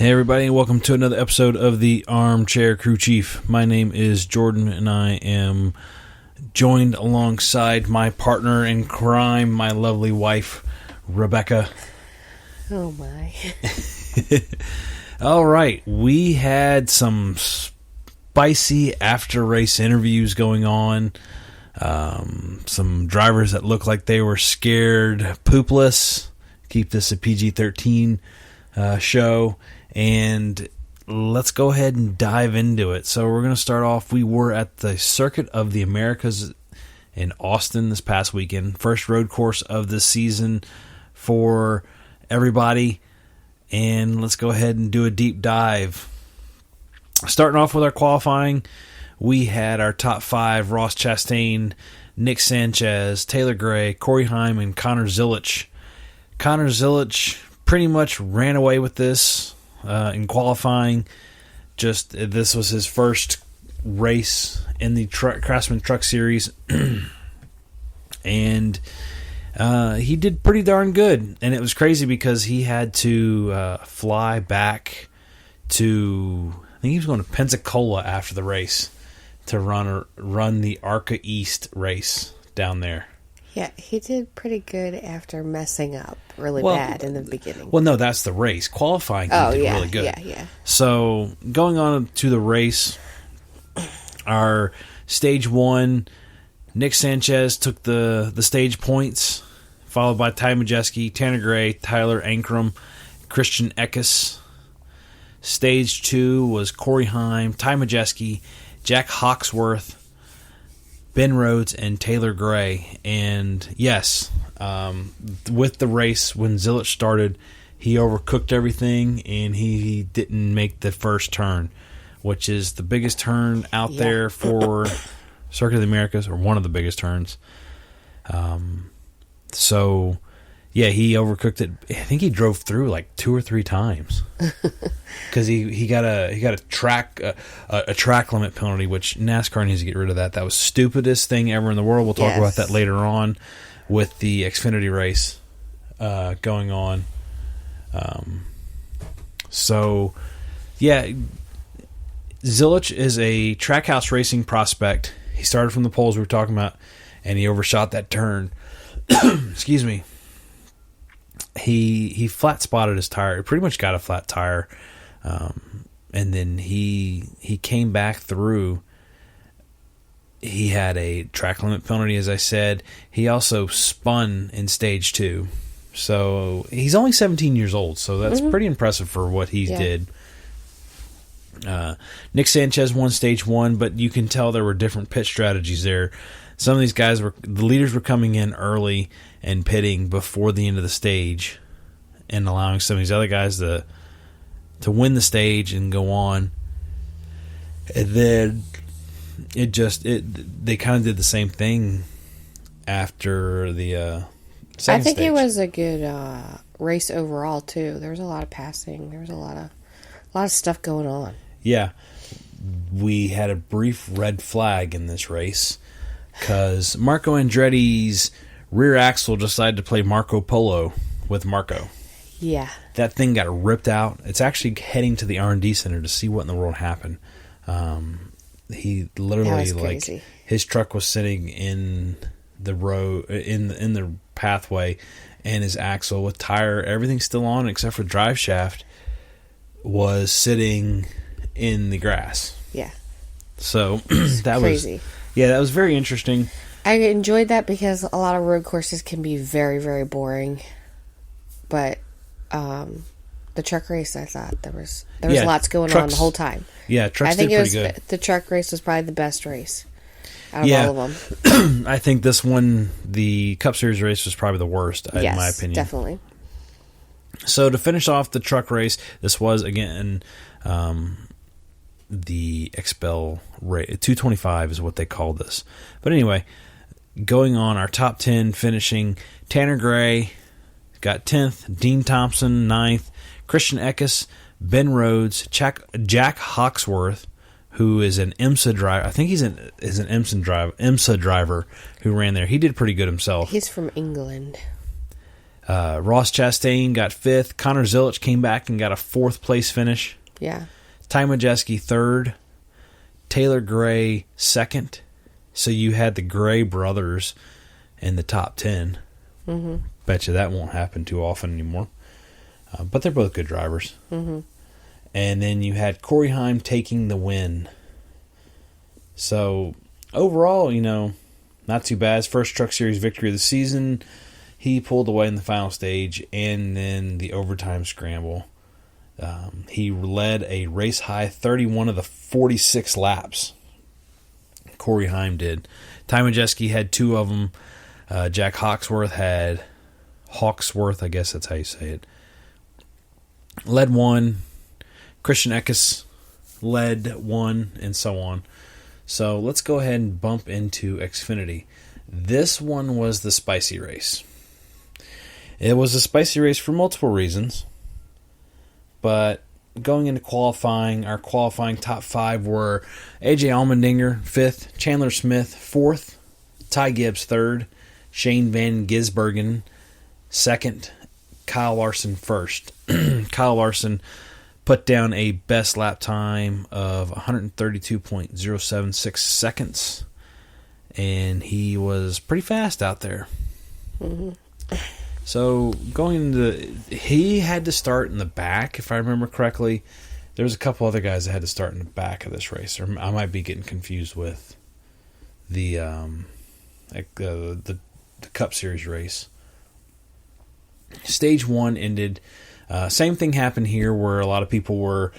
Hey everybody, and welcome to another episode of the Armchair Crew Chief. My name is Jordan, and I am joined alongside my partner in crime, my lovely wife, Rebecca. Oh my. All right, we had some spicy after-race interviews going on. Some drivers that looked like they were scared poopless. Keep this a PG-13 show. And let's go ahead and dive into it. So we're going to start off. We were at the Circuit of the Americas in Austin this past weekend. First road course of the season for everybody. And let's go ahead and do a deep dive. Starting off with our qualifying, we had our top five: Ross Chastain, Nick Sanchez, Taylor Gray, Corey Heim, and Connor Zilisch. Connor Zilisch pretty much ran away with this. In qualifying, this was his first race in the Craftsman Truck Series, and he did pretty darn good. And it was crazy because he had to fly back to, I think he was going to Pensacola after the race to run the ARCA East race down there. Yeah, he did pretty good after messing up really bad in the beginning. Well, no, that's the race. Qualifying, he did really good. Yeah. So, going on to the race, our stage one, Nick Sanchez took the stage points, followed by Ty Majeski, Tanner Gray, Tyler Ankrum, Christian Eckes. Stage two was Corey Heim, Ty Majeski, Jack Hawksworth, Ben Rhodes, and Taylor Gray. And yes, with the race, when Zilisch started, he overcooked everything, and he didn't make the first turn, which is the biggest turn out there for Circuit of the Americas, or one of the biggest turns. So, yeah, he overcooked it. I think he drove through like 2 or 3 times because he got a track limit penalty, which NASCAR needs to get rid of that. That was the stupidest thing ever in the world. We'll talk about that later on with the Xfinity race going on. So, yeah, Zilisch is a trackhouse racing prospect. He started from the poles we were talking about, and he overshot that turn. Excuse me. He flat spotted his tire. He pretty much got a flat tire, and then he came back through. He had a track limit penalty, as I said. He also spun in stage two, so he's only 17 years old. So that's pretty impressive for what he did. Nick Sanchez won stage one, but you can tell there were different pit strategies there. Some of these guys the leaders were coming in early and pitting before the end of the stage, and allowing some of these other guys to win the stage and go on. And then they kind of did the same thing after the second I think stage. it was a good race overall too. There was a lot of passing. There was a lot of stuff going on. Yeah, we had a brief red flag in this race because Marco Andretti's rear axle decided to play Marco Polo with Marco. Yeah. That thing got ripped out. It's actually heading to the R&D center to see what in the world happened. He literally, his truck was sitting in the road, in the pathway, and his axle with tire, everything still on except for drive shaft, was sitting in the grass. Yeah. So that crazy. That was very interesting. I enjoyed that because a lot of road courses can be very, very boring. But the truck race, I thought there was lots going on the whole time. Yeah, trucks did pretty good. The truck race was probably the best race out of all of them. I think this one, the Cup Series race, was probably the worst, in my opinion. Definitely. So to finish off the truck race, this was, again, the XPEL race. 225 is what they called this. But anyway, going on, our top 10 finishing, Tanner Gray got 10th, Dean Thompson 9th, Christian Eckes, Ben Rhodes, Jack Hawksworth, who is an IMSA driver. I think he's an IMSA driver who ran there. He did pretty good himself. He's from England. Ross Chastain got 5th. Connor Zilic came back and got a 4th place finish. Yeah. Ty Majeski 3rd. Taylor Gray 2nd. So you had the Gray brothers in the top 10. Mm-hmm. Bet you that won't happen too often anymore. But they're both good drivers. Mm-hmm. And then you had Corey Heim taking the win. So overall, not too bad. His first Truck Series victory of the season. He pulled away in the final stage and then the overtime scramble. He led a race high 31 of the 46 laps. Corey Heim did. Ty Majeski had 2 of them. Jack Hawksworth, I guess that's how you say it, led 1. Christian Eckes led 1, and so on. So let's go ahead and bump into Xfinity. This one was the spicy race. It was a spicy race for multiple reasons. But going into qualifying, our qualifying top 5 were AJ Allmendinger, 5th, Chandler Smith, 4th, Ty Gibbs, 3rd, Shane Van Gisbergen, 2nd, Kyle Larson, 1st. Kyle Larson put down a best lap time of 132.076 seconds, and he was pretty fast out there. Mm-hmm. So he had to start in the back, if I remember correctly. There was a couple other guys that had to start in the back of this race, or I might be getting confused with the Cup Series race. Stage 1 ended. Same thing happened here, where a lot of people were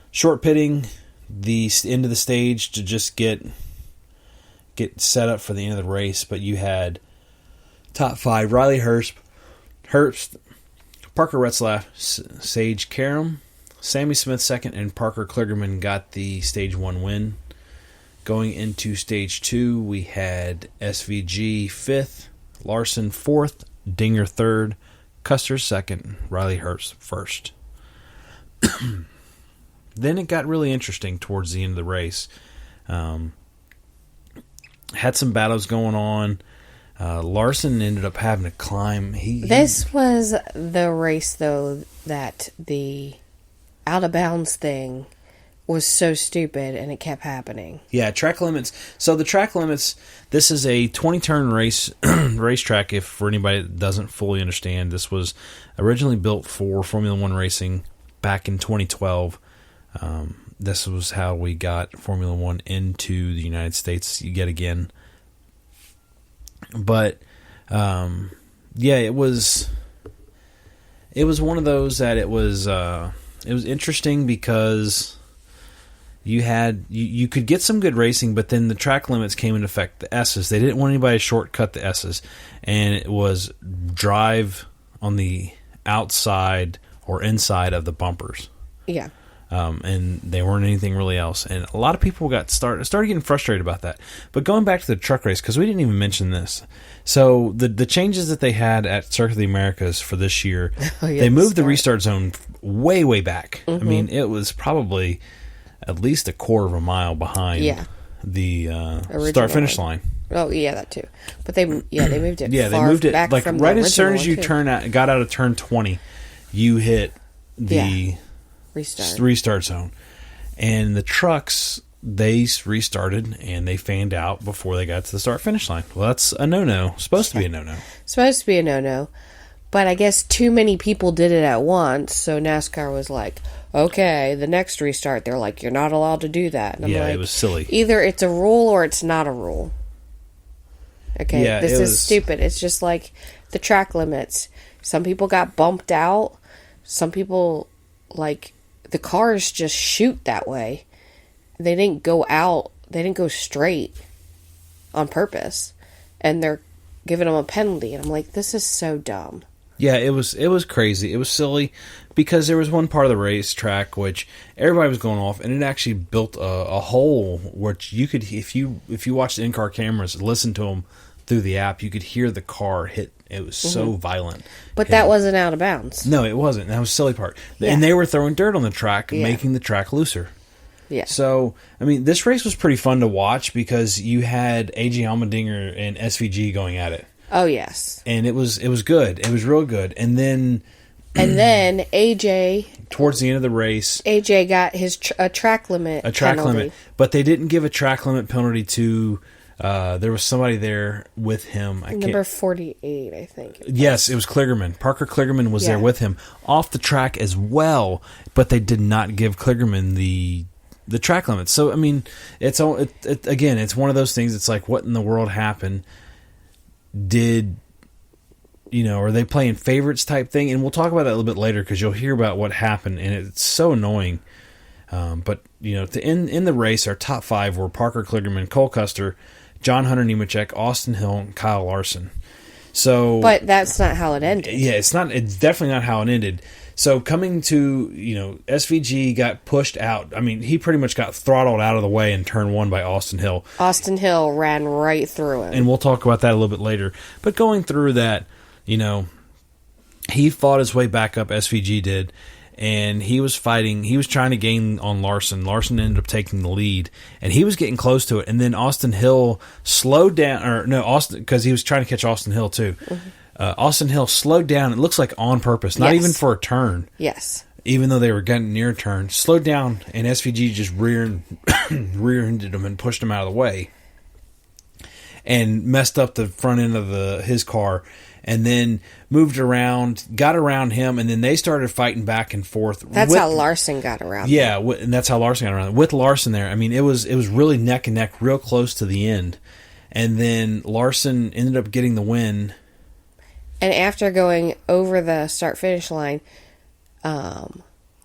short pitting the end of the stage to just get set up for the end of the race. But you had top 5: Riley Herbst, Parker Retzlaff, Sage Karam, Sammy Smith 2nd, and Parker Kligerman got the Stage 1 win. Going into Stage 2, we had SVG 5th, Larson 4th, Dinger 3rd, Custer 2nd, Riley Herbst 1st. Then it got really interesting towards the end of the race. Had some battles going on. Larson ended up having to climb. This was the race, though, that the out of bounds thing was so stupid, and it kept happening. Yeah, track limits. So the track limits, this is a 20-turn racetrack, if for anybody that doesn't fully understand. This was originally built for Formula One racing back in 2012. This was how we got Formula One into the United States yet again. But, yeah, it was one of those that it was interesting because you could get some good racing, but then the track limits came into effect. The S's, they didn't want anybody to shortcut the S's, and it was drive on the outside or inside of the bumpers. Yeah. And they weren't anything really else. And a lot of people started getting frustrated about that. But going back to the truck race, because we didn't even mention this. So the changes that they had at Circuit of the Americas for this year, they moved the restart zone way, way back. Mm-hmm. I mean, it was probably at least a quarter of a mile behind the start-finish line. Oh, yeah, that too. But they moved it they moved it back, like right as soon as you got out of turn 20, you hit the restart zone. And the trucks, they restarted and they fanned out before they got to the start-finish line. Well, that's a no-no. Supposed to be a no-no. Supposed to be a no-no. But I guess too many people did it at once, so NASCAR was like, okay, the next restart, they're like, you're not allowed to do that. And I'm like, it was silly. Either it's a rule or it's not a rule. Okay, this is stupid. It's just like the track limits. Some people got bumped out. Some people, like, the cars just shoot that way. They didn't go out. They didn't go straight on purpose. And they're giving them a penalty. And I'm like, this is so dumb. Yeah, it was crazy. It was silly because there was one part of the racetrack which everybody was going off, and it actually built a hole which you could, if you watch the in-car cameras, listen to them through the app, you could hear the car hit. It was so violent. But that wasn't out of bounds. No, it wasn't. That was the silly part. Yeah. And they were throwing dirt on the track, making the track looser. Yeah. So, I mean, this race was pretty fun to watch because you had AJ Allmendinger and SVG going at it. Oh, yes. And it was good. It was real good. And then AJ, towards the end of the race, AJ got his track limit penalty. But they didn't give a track limit penalty to there was somebody there with him. Number 48, I think. Yes, it was Kligerman. Parker Kligerman was there with him off the track as well, but they did not give Kligerman the track limit. So I mean, it's one of those things. It's like, what in the world happened? Are they playing favorites type thing? And we'll talk about that a little bit later because you'll hear about what happened, and it's so annoying. But in the race, our top 5 were Parker Kligerman, Cole Custer, John Hunter Nemechek, Austin Hill, and Kyle Larson. So, but that's not how it ended. Yeah, it's not. It's definitely not how it ended. So coming to SVG got pushed out. I mean, he pretty much got throttled out of the way in turn 1 by Austin Hill. Austin Hill ran right through him, and we'll talk about that a little bit later. But going through that, he fought his way back up. SVG did. And he was fighting. He was trying to gain on Larson. Larson ended up taking the lead, and he was getting close to it. And then Austin Hill slowed down, because he was trying to catch Austin Hill too. Mm-hmm. Austin Hill slowed down. It looks like on purpose, not even for a turn. Yes. Even though they were getting near a turn, slowed down, and SVG just rear-ended him and pushed him out of the way, and messed up the front end of his car. And then moved around, got around him, and then they started fighting back and forth. That's how Larson got around. Yeah, and that's how Larson got around. With Larson there, I mean, it was really neck and neck, real close to the end. And then Larson ended up getting the win. And after going over the start-finish line,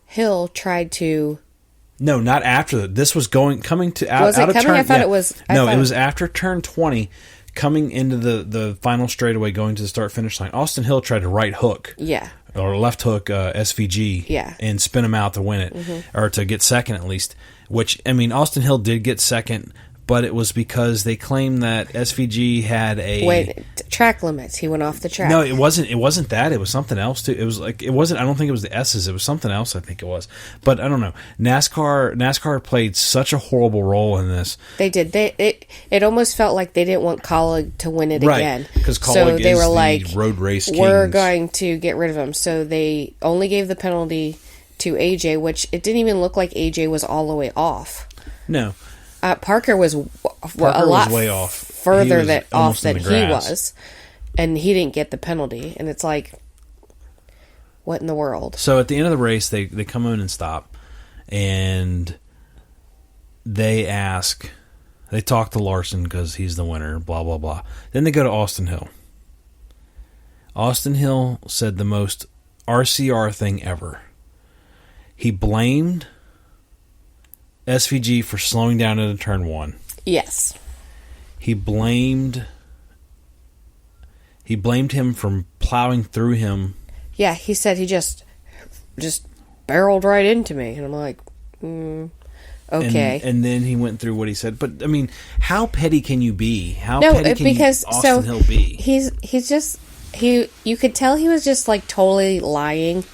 Hill tried to... No, not after. This was coming to out of coming? turn. I thought it was... It was after turn 20. Coming into the final straightaway, going to the start-finish line, Austin Hill tried to right hook, or left hook SVG, and spin him out to win it, or to get second at least. Which, I mean, Austin Hill did get second, but it was because they claimed that SVG had track limits. He went off the track. No, it wasn't that. It was something else too. It was like, it wasn't. I don't think it was the S's. It was something else. I think it was. But I don't know. NASCAR played such a horrible role in this. They did. It almost felt like they didn't want Kaulig to win it again. Because Kaulig is the road race king. We're going to get rid of him. So they only gave the penalty to AJ, which it didn't even look like AJ was all the way off. No. Parker was a lot way off, further off than he was, and he didn't get the penalty. And it's like, what in the world? So at the end of the race, they come in and stop, and they talk to Larson because he's the winner, blah, blah, blah. Then they go to Austin Hill. Austin Hill said the most RCR thing ever. He blamed SVG for slowing down into turn 1. Yes. He blamed him from plowing through him. Yeah, he said he just barreled right into me, and I'm like, okay. And then he went through what he said. But I mean, how petty can you be? Austin Hill be? You could tell he was just like totally lying,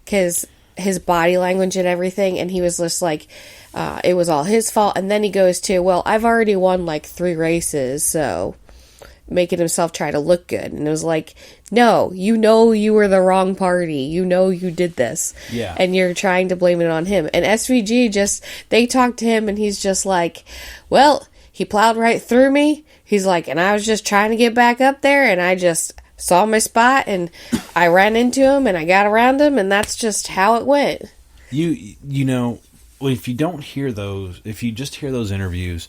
because his body language and everything, and he was just like, it was all his fault. And then he goes to, well, I've already won like 3 races, so making himself try to look good. And it was like, no, you were the wrong party. You did this. Yeah. And you're trying to blame it on him. And SVG they talked to him, and he's just like, well, he plowed right through me. He's like, and I was just trying to get back up there, and I just saw my spot, and I ran into him, and I got around him, and that's just how it went. If you don't hear those, if you just hear those interviews,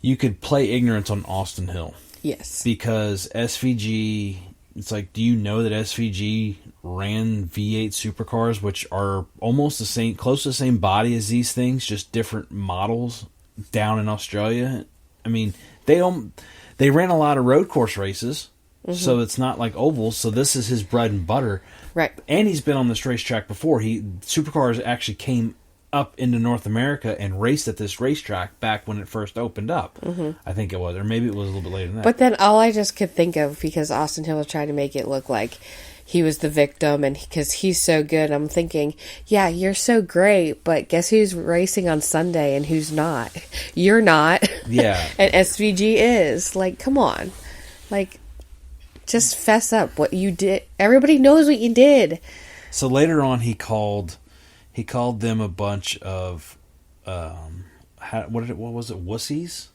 you could play ignorance on Austin Hill. Yes. Because SVG, it's like, do you know that SVG ran V8 supercars, which are almost the same, close to the same body as these things, just different models down in Australia? I mean, they ran a lot of road course races, so it's not like ovals, so this is his bread and butter. Right. And he's been on this racetrack before. Supercars actually came up into North America and raced at this racetrack back when it first opened up. I think it was, or maybe it was a little bit later than that. But then all I just could think of, because Austin Hill was trying to make it look like he was the victim, and because he's so good, I'm thinking, yeah, you're so great, but guess who's racing on Sunday and who's not? You're not. Yeah. And SVG is. Like, come on. Like, just fess up what you did. Everybody knows what you did. So later on, he called them a bunch of what was it? Wussies?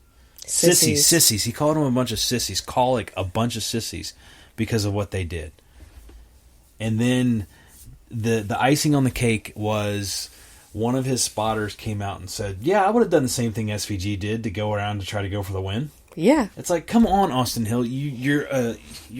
Sissies. He called them a bunch of sissies. Kaulig a bunch of sissies because of what they did. And then the icing on the cake was one of his spotters came out and said, "Yeah, I would have done the same thing SVG did to go around to try to go for the win." Yeah, it's like, come on, Austin Hill, you're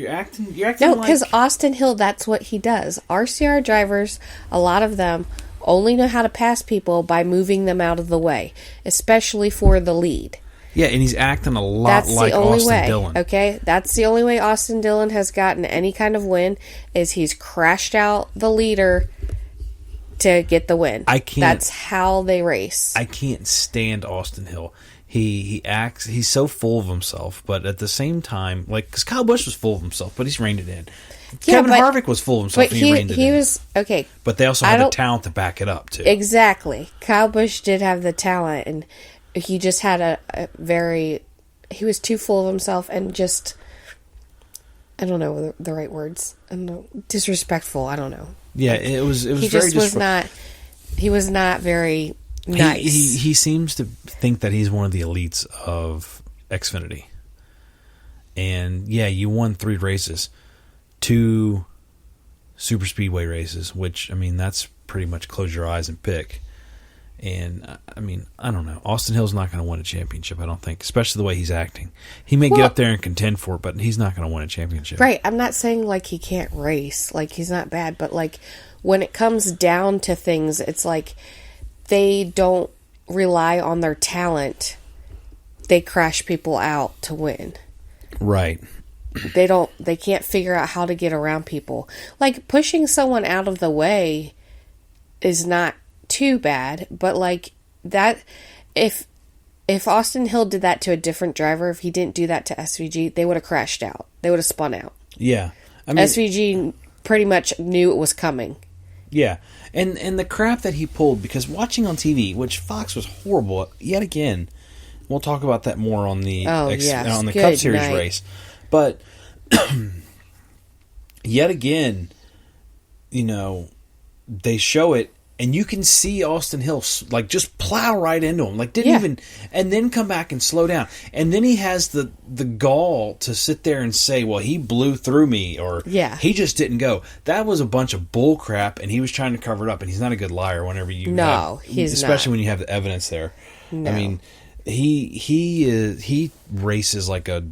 acting. No, because Austin Hill, that's what he does. RCR drivers, a lot of them only know how to pass people by moving them out of the way, especially for the lead. Yeah, and he's acting a lot like Austin Dillon. Okay, that's the only way Austin Dillon has gotten any kind of win is he's crashed out the leader to get the win. That's how they race. I can't stand Austin Hill. He acts. He's so full of himself, but at the same time, like, because Kyle Busch was full of himself, but he's reined it in. Yeah, Kevin Harvick was full of himself, but he reined it in. He was okay, but they also had the talent to back it up too. Exactly, Kyle Busch did have the talent, and he just had a very. He was too full of himself and just. I don't know the right words. I don't know, disrespectful. I don't know. Yeah, it was. He very just was not. He was not very. Nice. He seems to think that he's one of the elites of Xfinity. And yeah, you won 3 races, 2 super speedway races, which, I mean, that's pretty much close your eyes and pick. And I mean, I don't know. Austin Hill's not going to win a championship, I don't think, especially the way he's acting. He may get up there and contend for it, but he's not going to win a championship. Right. I'm not saying like he can't race, like he's not bad, but like when it comes down to things, it's like they don't rely on their talent. They crash people out to win. Right. They can't figure out how to get around people. Like, pushing someone out of the way is not too bad, but like that, if Austin Hill did that to a different driver, if he didn't do that to SVG, they would have crashed out. They would have spun out. Yeah. I mean, SVG pretty much knew it was coming. Yeah. And the crap that he pulled, because watching on TV, which Fox was horrible yet again. We'll talk about that more on the on the Cup Series race. But yet again, you know, they show it, and you can see Austin Hill like just plow right into him, like didn't even, and then come back and slow down, and then he has the gall to sit there and say, "Well, he blew through me," or he just didn't go. That was a bunch of bull crap, and he was trying to cover it up. And he's not a good liar. Whenever you especially when you have the evidence there. No. I mean, he races like a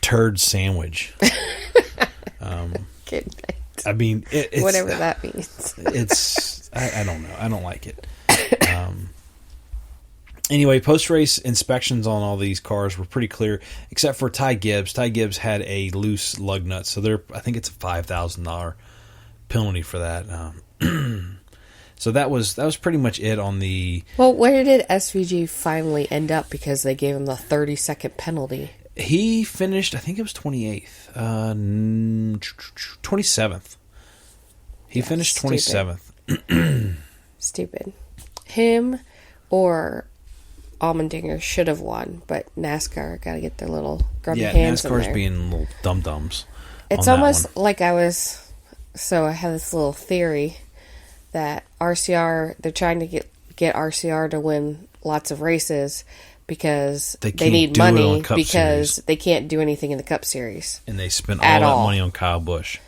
turd sandwich. Good night. I mean, it's whatever that means. It's I don't know. I don't like it. Anyway, post-race inspections on all these cars were pretty clear, except for Ty Gibbs. Ty Gibbs had a loose lug nut, so I think it's a $5,000 penalty for that. So that was pretty much it on the. Well, where did SVG finally end up? Because they gave him the 30-second penalty. He finished, I think it was 28th, 27th. He finished 27th. Stupid. Him or Allmendinger should have won, but NASCAR got to get their little grubby hands in there. NASCAR's being little dum-dums. It's almost like I had this little theory that RCR, they're trying to get RCR to win lots of races because they need money because they can't do anything in the Cup Series. And they spent all that money on Kyle Busch.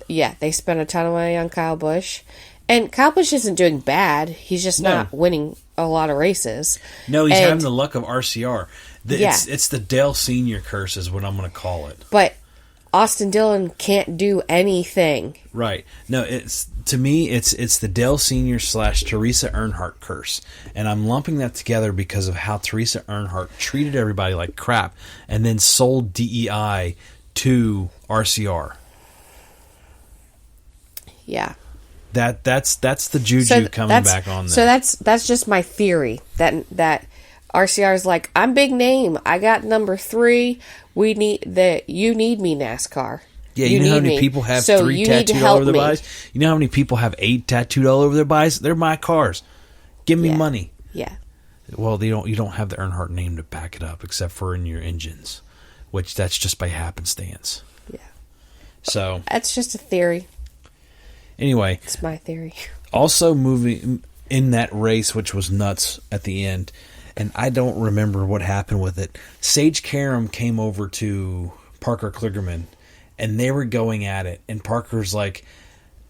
Yeah, they spent a ton of money on Kyle Busch. And Kyle Busch isn't doing bad. He's just not winning a lot of races. No, he's having the luck of RCR. It's the Dale Sr. curse is what I'm going to call it. But Austin Dillon can't do anything. Right. No, to me, it's the Dale Sr. / Teresa Earnhardt curse. And I'm lumping that together because of how Teresa Earnhardt treated everybody like crap and then sold DEI to RCR. Yeah. That's the juju coming back on there. So that's just my theory that RCR's like, I'm big name. I got number 3. You need me, NASCAR. Yeah, you know how many people have 3 tattooed all over their bodies? You know how many people have 8 tattooed all over their bodies? They're my cars. Give me money. Yeah. Well, you don't have the Earnhardt name to back it up, except for in your engines, which that's just by happenstance. Yeah. So that's just a theory. Anyway, it's my theory. Also moving in that race, which was nuts at the end, and I don't remember what happened with it. Sage Karam came over to Parker Kligerman, and they were going at it. And Parker's like,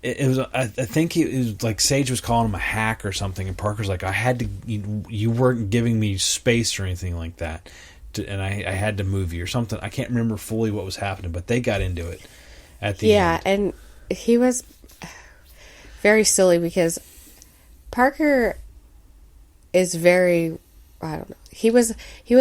it was. I think it was like Sage was calling him a hack or something, and Parker's like, I had to. You weren't giving me space or anything like that, and I had to move you or something. I can't remember fully what was happening, but they got into it at the end. Yeah, and he was very silly because Parker is very, I don't know. He was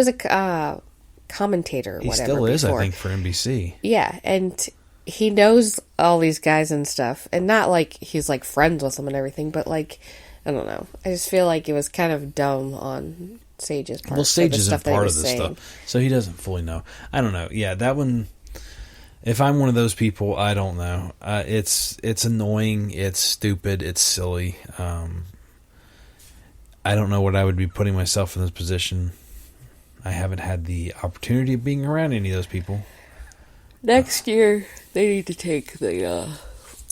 a commentator. He whatever still is, before. I think, for NBC. Yeah, and he knows all these guys and stuff, and not like he's like friends with them and everything, but like, I don't know. I just feel like it was kind of dumb on Sage's part. Well, Sage isn't part of this stuff, so he doesn't fully know. I don't know. Yeah, that one. If I'm one of those people, I don't know. It's annoying. It's stupid. It's silly. I don't know what I would be putting myself in this position. I haven't had the opportunity of being around any of those people. Next year, they need to take the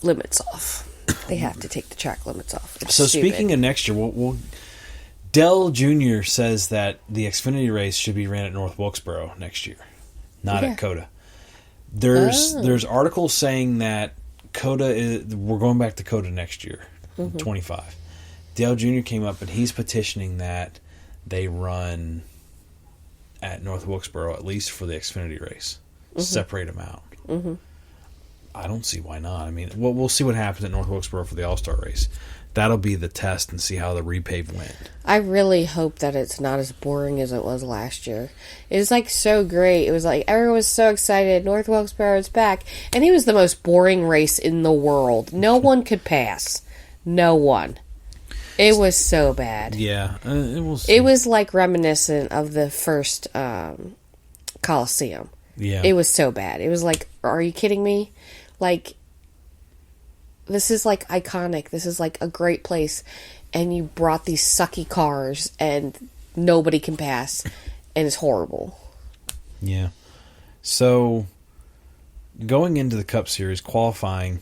limits off. They have to take the track limits off. It's so stupid. Speaking of next year, Dell Jr. says that the Xfinity race should be ran at North Wilkesboro next year, not at COTA. There's articles saying that we're going back to COTA next year, 25. Dale Jr. came up and he's petitioning that they run at North Wilkesboro, at least for the Xfinity race. Separate them out. I don't see why not. I mean, we'll see what happens at North Wilkesboro for the All-Star race. That'll be the test and see how the repave went. I really hope that it's not as boring as it was last year. It was like so great. It was like everyone was so excited. North Wilkesboro is back. And it was the most boring race in the world. No one could pass. No one. It was so bad. Yeah. It was like reminiscent of the first Coliseum. Yeah. It was so bad. It was like, are you kidding me? Like, this is like iconic. This is like a great place. And you brought these sucky cars and nobody can pass. And it's horrible. Yeah. So, going into the Cup Series, qualifying,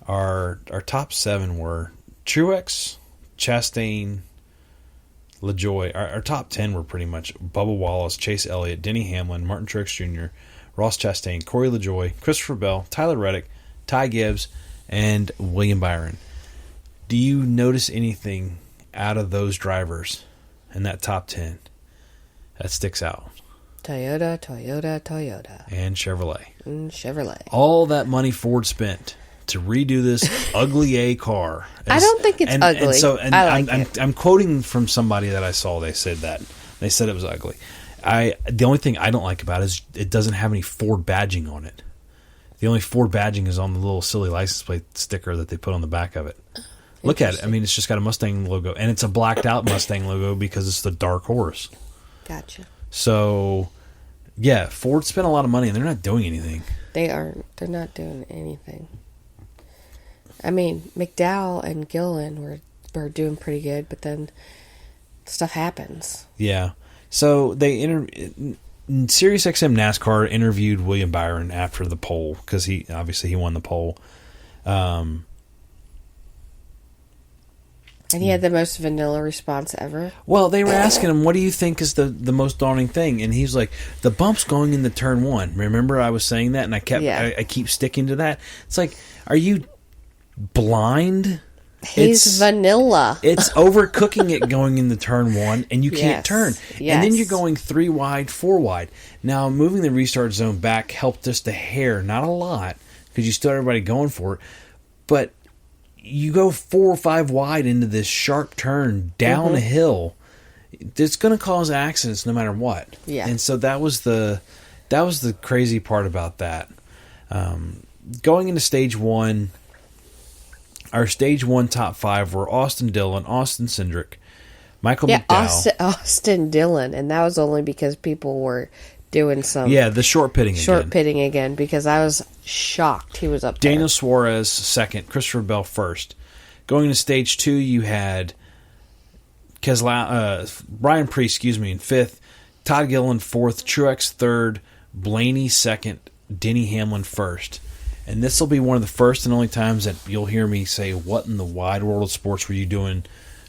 our top 7 were Truex, Chastain, LaJoie. Our top 10 were pretty much Bubba Wallace, Chase Elliott, Denny Hamlin, Martin Truex Jr., Ross Chastain, Corey LaJoie, Christopher Bell, Tyler Reddick, Ty Gibbs, and William Byron. Do you notice anything out of those drivers in that top 10 that sticks out? Toyota. And Chevrolet. Chevrolet. All that money Ford spent to redo this ugly A car. I don't think it's ugly. I'm quoting from somebody that I saw. They said that. They said it was ugly. The only thing I don't like about it is it doesn't have any Ford badging on it. The only Ford badging is on the little silly license plate sticker that they put on the back of it. Look at it. I mean, it's just got a Mustang logo. And it's a blacked out Mustang logo because it's the Dark Horse. Gotcha. So, yeah, Ford spent a lot of money and they're not doing anything. They aren't. They're not doing anything. I mean, McDowell and Gillen were doing pretty good, but then stuff happens. Yeah. So SiriusXM NASCAR interviewed William Byron after the pole because he won the pole. And he had the most vanilla response ever. Well, they were asking him, what do you think is the most daunting thing? And he's like, the bumps going into turn 1. Remember I was saying that and I keep sticking to that. It's like, are you blind? He's vanilla. It's overcooking it going into turn 1 and you can't turn. Yes. And then you're going 3 wide, 4 wide. Now, moving the restart zone back helped just a hair, not a lot, because you still had everybody going for it. But you go 4 or 5 wide into this sharp turn down a hill, it's going to cause accidents no matter what. Yeah. And so that was the crazy part about that. Going into stage 1, our stage 1 top 5 were Austin Dillon, Austin Cindric, Michael McDowell. Austin Dillon, and that was only because people were doing some... Yeah, the short pitting again, because I was shocked he was up there. Daniel Suarez, second. Christopher Bell, first. Going to stage 2, you had Brian Priest, in 5th. Todd Gilliland, 4th. Truex, 3rd. Blaney second, Denny Hamlin first. And this will be one of the first and only times that you'll hear me say, what in the wide world of sports were you doing,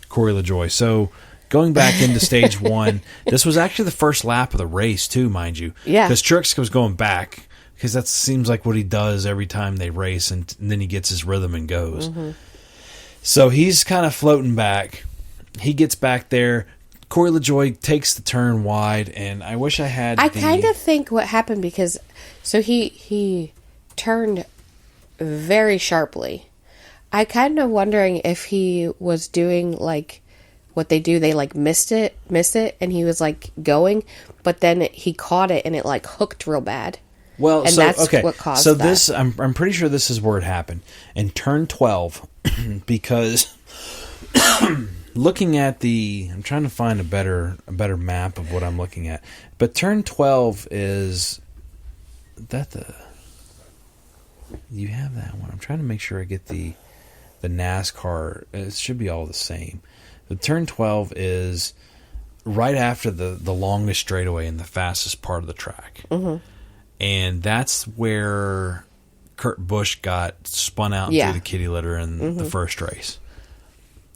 Corey LaJoie? So going back into stage one, this was actually the first lap of the race too, mind you. Yeah. Because Truex was going back, because that seems like what he does every time they race, and then he gets his rhythm and goes. Mm-hmm. So he's kind of floating back. He gets back there. Corey LaJoie takes the turn wide, and I wish I had I kind of think what happened, because so he turned very sharply. I kind of wondering if he was doing like what they do. They like missed it, and he was like going, but then he caught it and it like hooked real bad. Well, and so that's okay, what caused so that. this I'm pretty sure this is where it happened in turn 12, because looking at I'm trying to find a better map of what I'm looking at, but turn 12 is that you have that one. I'm trying to make sure I get the NASCAR. It should be all the same. The turn 12 is right after the longest straightaway and the fastest part of the track. Mm-hmm. And that's where Kurt Busch got spun out through the kitty litter in the first race.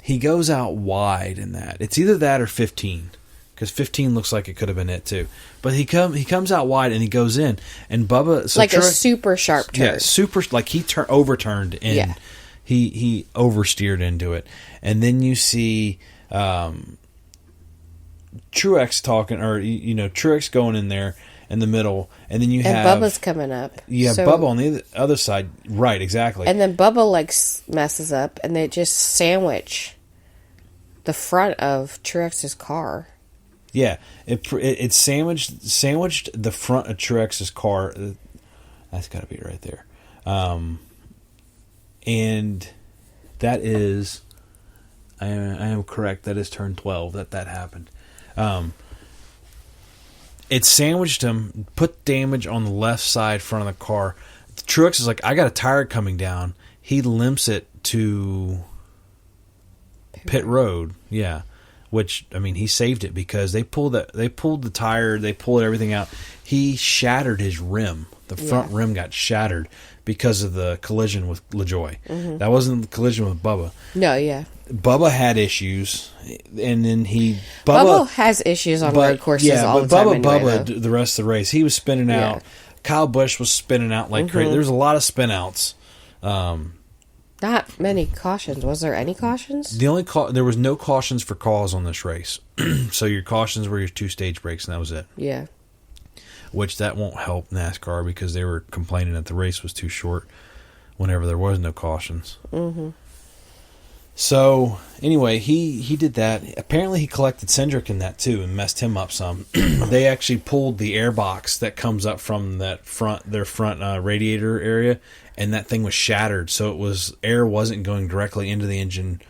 He goes out wide in that. It's either that or 15, because 15 looks like it could have been it too. But he comes out wide and he goes in, and Bubba like a super sharp turn. Yeah, super, like he overturned and he oversteered into it. And then you see Truex talking, or Truex going in there in the middle, and then you have Bubba's coming up. You have Bubba on the other side, right? Exactly. And then Bubba like messes up, and they just sandwich the front of Truex's car. Yeah, it sandwiched the front of Truex's car. That's got to be right there, and that is, I am correct. That is turn 12 that happened. It sandwiched him, put damage on the left side front of the car. Truex is like, I got a tire coming down. He limps it to pit road. Yeah. Which, I mean, he saved it because they pulled the tire, they pulled everything out. He shattered his rim. The front rim got shattered because of the collision with LaJoie. Mm-hmm. That wasn't the collision with Bubba. No, yeah. Bubba had issues, and then Bubba has issues on road courses all the time. Bubba, the rest of the race, he was spinning out. Kyle Busch was spinning out like crazy. There was a lot of spin outs. Not many cautions. Was there any cautions? There was no cautions for calls on this race. So your cautions were your 2-stage breaks, and that was it. Yeah. Which that won't help NASCAR, because they were complaining that the race was too short whenever there was no cautions. Mm-hmm. So, anyway, he did that. Apparently, he collected Cindric in that, too, and messed him up some. They actually pulled the air box that comes up from their front radiator area, and that thing was shattered. So air wasn't going directly into the engine,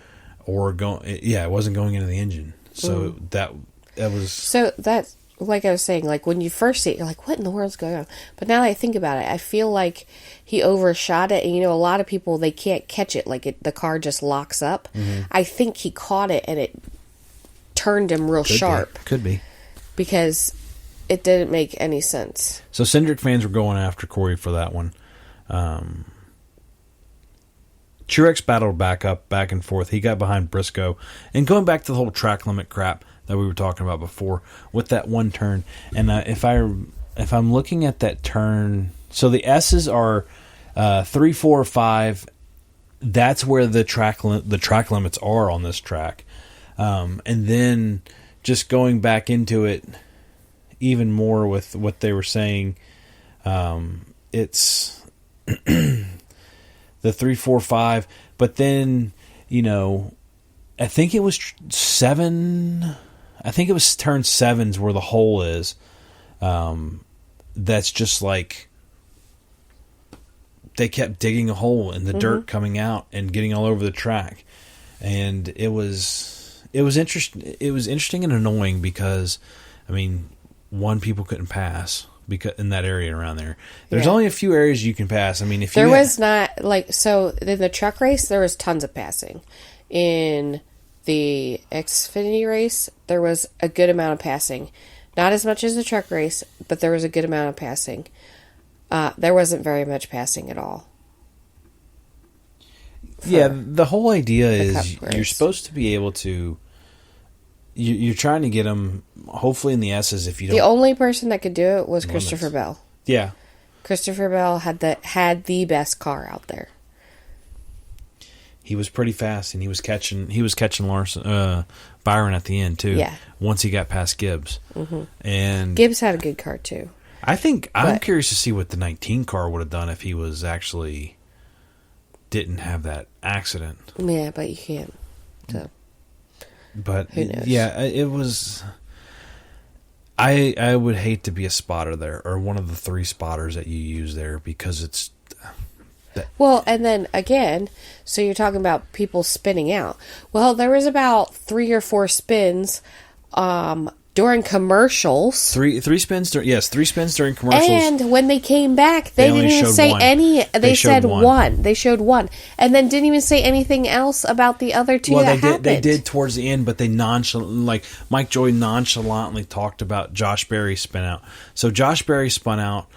it wasn't going into the engine. So that was... So that's, like I was saying, like when you first see it, you're like, what in the world's going on? But now that I think about it, I feel like he overshot it. And, a lot of people, they can't catch it. Like the car just locks up. Mm-hmm. I think he caught it and it turned him real sharp. Could be. Because it didn't make any sense. So Cindric fans were going after Corey for that one. Truex battled back and forth. He got behind Briscoe. And going back to the whole track limit crap that we were talking about before with that one turn. And if I'm looking at that turn, so the S's are 3, 4, 5. That's where the track limits are on this track. And then just going back into it even more with what they were saying, it's the 3, 4, 5. But then, I think it was 7. I think it was turn 7's where the hole is. That's just like they kept digging a hole in the dirt coming out and getting all over the track, and it was interesting. It was interesting and annoying because, people couldn't pass because in that area around there. There's only a few areas you can pass. If there was not so in the truck race there was tons of passing. In the Xfinity race, there was a good amount of passing. Not as much as the truck race, but there was a good amount of passing. There wasn't very much passing at all. Yeah, the whole idea is you're supposed to be able to... You're trying to get them, hopefully in the S's, if you don't... The only person that could do it was Christopher Bell. Yeah. Christopher Bell had the best car out there. He was pretty fast, and he was catching Larson, Byron at the end too. Yeah. Once he got past Gibbs, and Gibbs had a good car too. I'm curious to see what the 19 car would have done if he was actually didn't have that accident. Yeah, but you can't. So. But who knows? Yeah, it was. I would hate to be a spotter there, or one of the 3 spotters that you use there, because it's. Well, and then again, so you're talking about people spinning out. Well, there was about 3 or 4 spins during commercials. Three spins during commercials. And when they came back, they didn't even say any. They said one. They showed one, and then didn't even say anything else about the other 2 that happened. They did towards the end, but they like Mike Joy nonchalantly talked about Josh Berry's spin out. So Josh Berry spun out.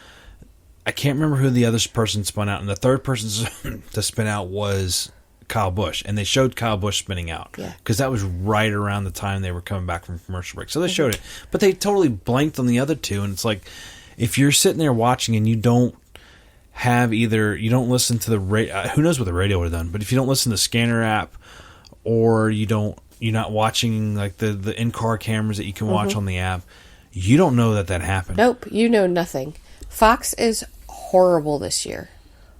I can't remember who the other person spun out, and the third person to spin out was Kyle Busch, and they showed Kyle Busch spinning out because that was right around the time they were coming back from commercial break. So they showed it, but they totally blanked on the other 2, and it's like if you're sitting there watching and you don't listen to the radio, who knows what the radio would have done, but if you don't listen to the scanner app, or you're not watching like the in-car cameras that you can watch on the app, you don't know that happened. Nope, you know nothing. Fox is horrible this year.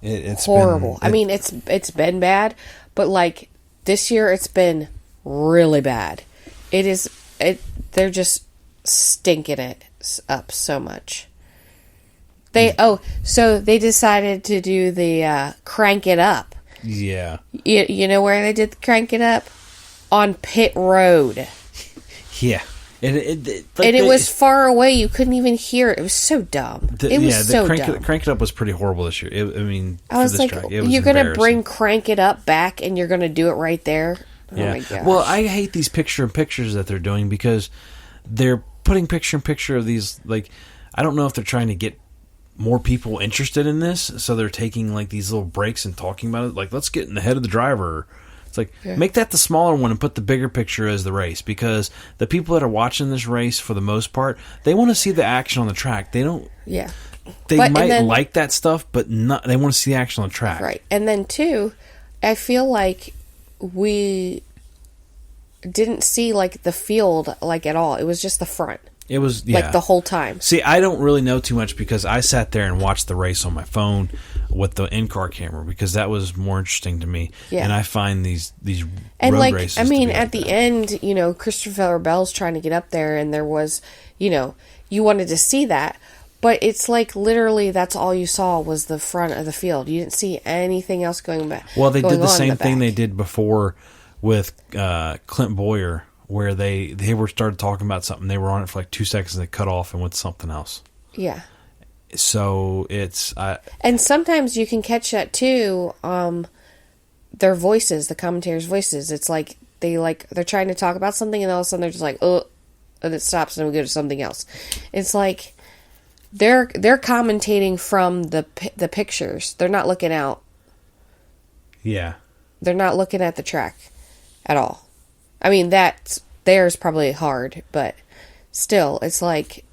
It's horrible. I mean, it's been bad, but like this year, it's been really bad. They're just stinking it up so much. So they decided to do the crank it up. Yeah. You know where they did crank it up? On pit road. Yeah. It was far away. You couldn't even hear it. It was so dumb. Crank It Up was pretty horrible this year. I was like, you're going to bring Crank It Up back and you're going to do it right there? Oh my gosh. Well, I hate these picture-in-pictures that they're doing because they're putting picture-in-picture of these, like, I don't know if they're trying to get more people interested in this, so they're taking, like, these little breaks and talking about it. Like, let's get in the head of the driver. It's like, make that the smaller one and put the bigger picture as the race, because the people that are watching this race, for the most part, they want to see the action on the track. They don't... Yeah. They might like that stuff, but they want to see the action on the track. Right. And then, too, I feel like we didn't see, like, the field, like, at all. It was just the front. It was, like, the whole time. See, I don't really know too much because I sat there and watched the race on my phone with the in-car camera because that was more interesting to me. Yeah. And I find these and road races I mean, at the end, Christopher Bell's trying to get up there, and there was, you wanted to see that, but it's like literally that's all you saw was the front of the field. You didn't see anything else going back. Well, they did the same thing they did before with Clint Boyer, where they started talking about something. They were on it for like 2 seconds and they cut off and went to something else. Yeah. So it's... and sometimes you can catch that too, their voices, the commentators' voices. It's like they're trying to talk about something and all of a sudden they're just like, oh, and it stops and we go to something else. It's like they're commentating from the pictures. They're not looking out. Yeah. They're not looking at the track at all. I mean, there's probably hard, but still, it's like,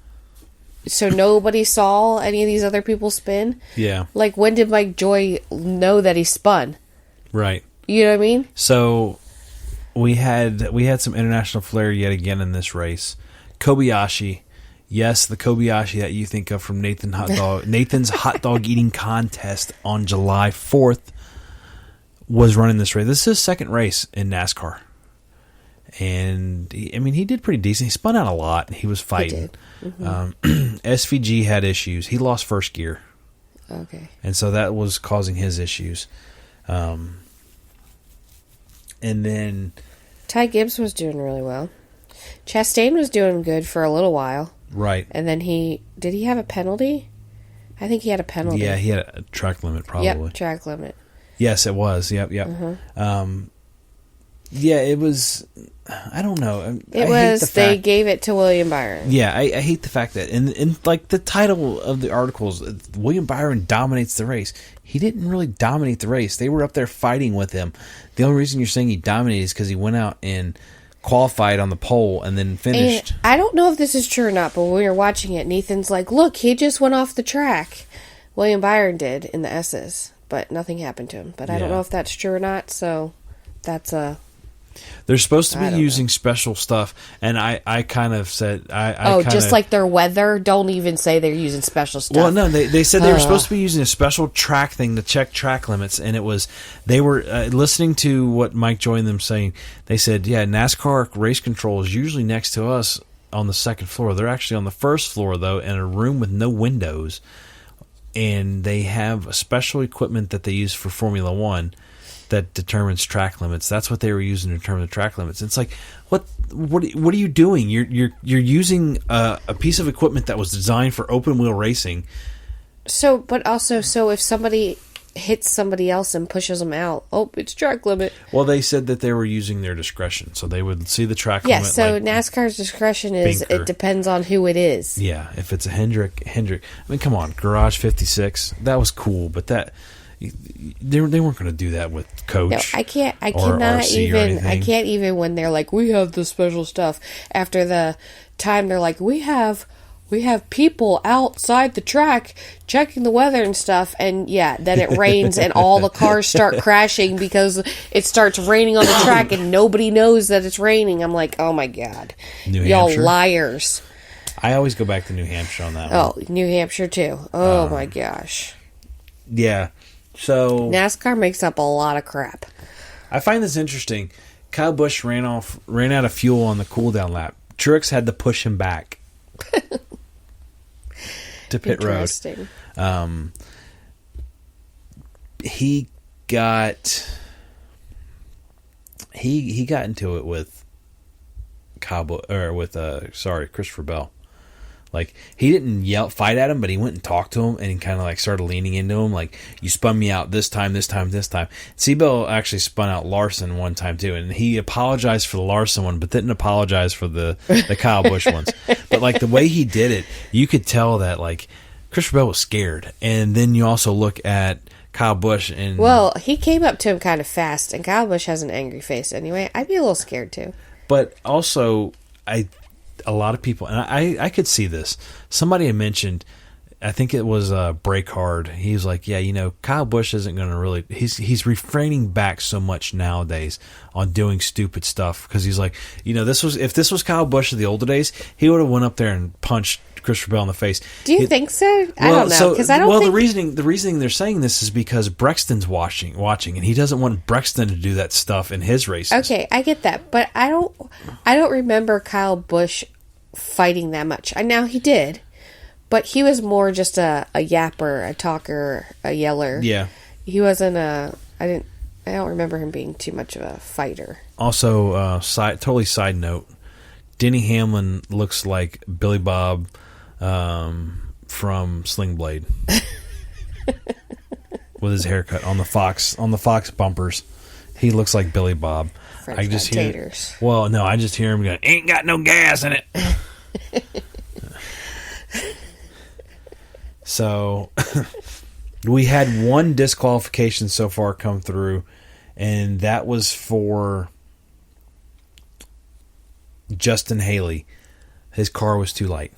so nobody saw any of these other people spin? Yeah. Like, when did Mike Joy know that he spun? Right. You know what I mean? So, we had some international flair yet again in this race. Kobayashi. Yes, the Kobayashi that you think of from Nathan's hot dog eating contest on July 4th was running this race. This is his second race in NASCAR. And, he did pretty decent. He spun out a lot. He was fighting. He did. Mm-hmm. SVG had issues. He lost first gear. Okay. And so that was causing his issues. And then... Ty Gibbs was doing really well. Chastain was doing good for a little while. Right. And then did he have a penalty? I think he had a penalty. Yeah, he had a track limit probably. Yep, track limit. Yes, it was. Yep. Mm-hmm. Yeah, it was. I don't know. They gave it to William Byron. Yeah, I hate the fact that, and like the title of the articles, William Byron dominates the race. He didn't really dominate the race. They were up there fighting with him. The only reason you're saying he dominated is because he went out and qualified on the pole and then finished. And I don't know if this is true or not, but when we were watching it, Nathan's like, look, he just went off the track. William Byron did in the S's, but nothing happened to him. But I don't know if that's true or not, so that's a... They're supposed to be using special stuff, and I kind of said... just like their weather? Don't even say they're using special stuff. Well, no, they said they were supposed to be using a special track thing to check track limits, and it was... They were listening to what Mike Joy and them saying. They said, yeah, NASCAR race control is usually next to us on the second floor. They're actually on the first floor, though, in a room with no windows, and they have special equipment that they use for Formula One that determines track limits. That's what they were using to determine the track limits. It's like, what are you doing? You're using a piece of equipment that was designed for open wheel racing. So if somebody hits somebody else and pushes them out, it's track limit. Well, they said that they were using their discretion, so they would see the track limit. Yeah, so like NASCAR's discretion is Binker. It depends on who it is. Yeah, if it's a Hendrick. I mean, come on, Garage 56, that was cool, but that... They weren't going to do that with Coach. No, I cannot even when they're like, we have the special stuff. After the time, they're like, we have people outside the track checking the weather and stuff. And yeah, then it rains and all the cars start crashing because it starts raining on the track and nobody knows that it's raining. I'm like, oh my God, y'all liars. I always go back to New Hampshire on that one. Oh, New Hampshire too. Oh my gosh. Yeah. So NASCAR makes up a lot of crap. I find this interesting. Kyle Busch ran out of fuel on the cool down lap. Truex had to push him back to pit road. He got into it with Christopher Bell. Like, he didn't fight at him, but he went and talked to him and kind of like started leaning into him. Like, you spun me out this time. Seabell actually spun out Larson one time too, and he apologized for the Larson one, but didn't apologize for the Kyle Busch ones. But like the way he did it, you could tell that like Christopher Bell was scared. And then you also look at Kyle Busch and... Well, he came up to him kind of fast, and Kyle Busch has an angry face anyway. I'd be a little scared too. But also, a lot of people, and I could see this. Somebody had mentioned, I think it was Break Hard. He was like, yeah, Kyle Busch isn't going to really... He's refraining back so much nowadays on doing stupid stuff because he's like, if this was Kyle Busch of the older days, he would have went up there and punched Christopher Bell in the face. Do you think so? I don't know, because I don't think... the reasoning they're saying this is because Brexton's watching, and he doesn't want Brexton to do that stuff in his races. Okay, I get that, but I don't remember Kyle Busch fighting that much. Now he did, but he was more just a yapper, a talker, a yeller. Yeah, he wasn't I don't remember him being too much of a fighter. Also, side note, Denny Hamlin looks like Billy Bob from Sling Blade with his haircut on the Fox bumpers. He looks like Billy Bob. French I just hear. Well, no, I just hear him going, "Ain't got no gas in it." So we had one disqualification so far come through, and that was for Justin Haley. His car was too light.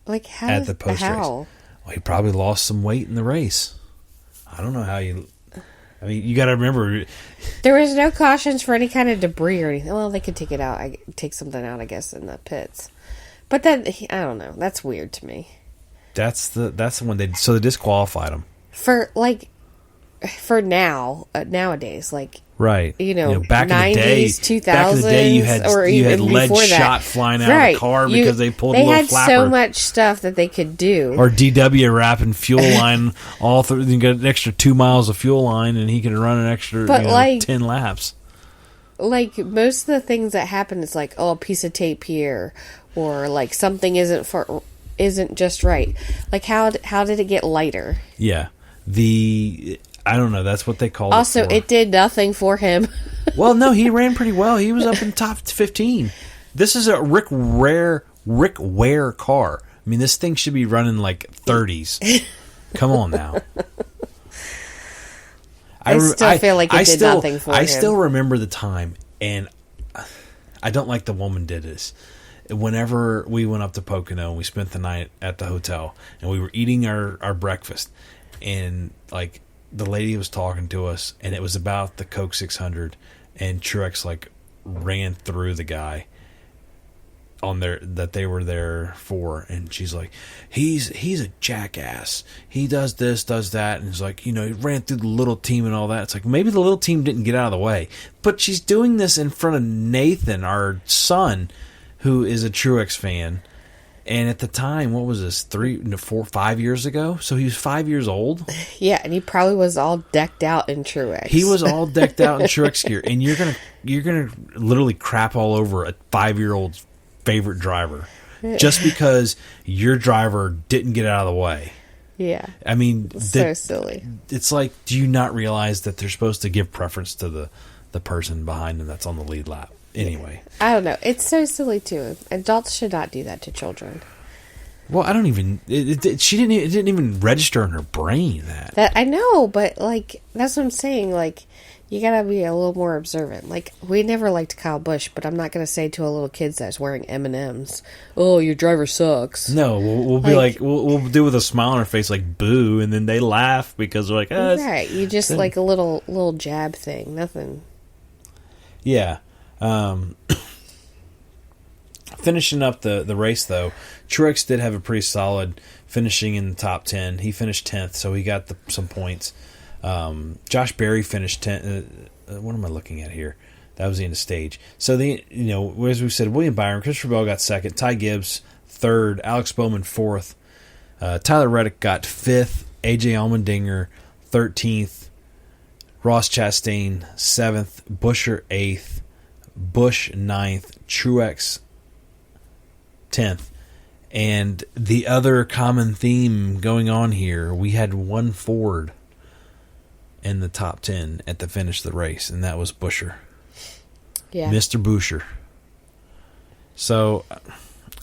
Like how? At the post race. Well, he probably lost some weight in the race. I don't know how you. I mean, you got to remember. There was no cautions for any kind of debris or anything. Well, they could take it out. Take something out, I guess, in the pits. But then I don't know. That's weird to me. That's the one they disqualified him for nowadays, like right. Back 90s, 2000s, back in the day, you had lead shot flying out of the car because they pulled a little flapper. They had so much stuff that they could do. Or DW wrapping fuel line all through. You got an extra 2 miles of fuel line, and he can run an extra 10 laps. Like most of the things that happen, it's like a piece of tape here, or like something isn't just right. Like how did it get lighter? Yeah, I don't know. That's what they call it. Also, it did nothing for him. Well, no, he ran pretty well. He was up in top 15. This is a Rick Ware car. I mean, this thing should be running like 30s. Come on now. I still feel like it did nothing for him. I still remember the time, and I don't like the woman did this. Whenever we went up to Pocono, we spent the night at the hotel, and we were eating our breakfast, and like the lady was talking to us, and it was about the Coke 600, and Truex like ran through the guy on that they were there for, and she's like, he's a jackass. He does this, does that, and it's like, he ran through the little team and all that. It's like, maybe the little team didn't get out of the way, but she's doing this in front of Nathan, our son, who is a Truex fan. And at the time, what was this, 5 years ago? So he was 5 years old? Yeah, and he probably was all decked out in Truex. He was all decked out in Truex gear. And you're gonna literally crap all over a 5-year-old's favorite driver just because your driver didn't get out of the way. Yeah. I mean, so silly. It's like, do you not realize that they're supposed to give preference to the person behind them that's on the lead lap? Anyway, I don't know. It's so silly too. Adults should not do that to children. Well, I don't even. It didn't even register in her brain that I know, but like that's what I'm saying. Like you gotta be a little more observant. Like we never liked Kyle Busch, but I'm not gonna say to a little kid that's wearing M&Ms, "Oh, your driver sucks." No, we'll be like we'll do with a smile on our face, like "boo," and then they laugh because they're like, "Oh, right." You just like a little jab thing, nothing. Yeah. Finishing up the race, though, Truex did have a pretty solid finishing in the top 10. He finished 10th, so he got some points. Josh Berry finished 10th. What am I looking at here? That was the end of stage. So, as we said, William Byron, Christopher Bell got second, Ty Gibbs third, Alex Bowman fourth, Tyler Reddick got fifth, AJ Allmendinger 13th, Ross Chastain 7th, Buescher 8th, Busch 9th, Truex 10th. And the other common theme going on here, we had one Ford in the top 10 at the finish of the race, and that was Buescher. Yeah. Mr. Buescher. So,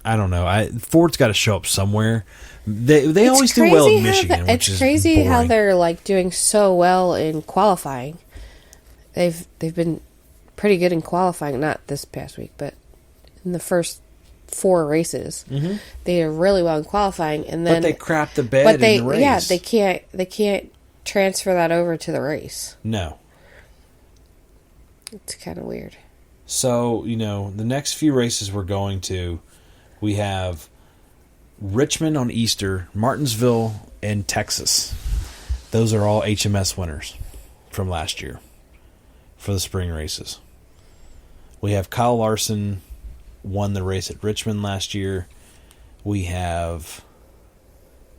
I don't know. Ford's got to show up somewhere. They always do well in Michigan, which is it's crazy boring. how they're like doing so well in qualifying. They've been pretty good in qualifying, not this past week, but in the first 4 races. Mm-hmm. They did really well in qualifying, and then but they crapped the bed in the race. Yeah, they can't transfer that over to the race. No. It's kind of weird. So, the next few races we're going to, we have Richmond on Easter, Martinsville, and Texas. Those are all HMS winners from last year for the spring races. We have Kyle Larson won the race at Richmond last year. We have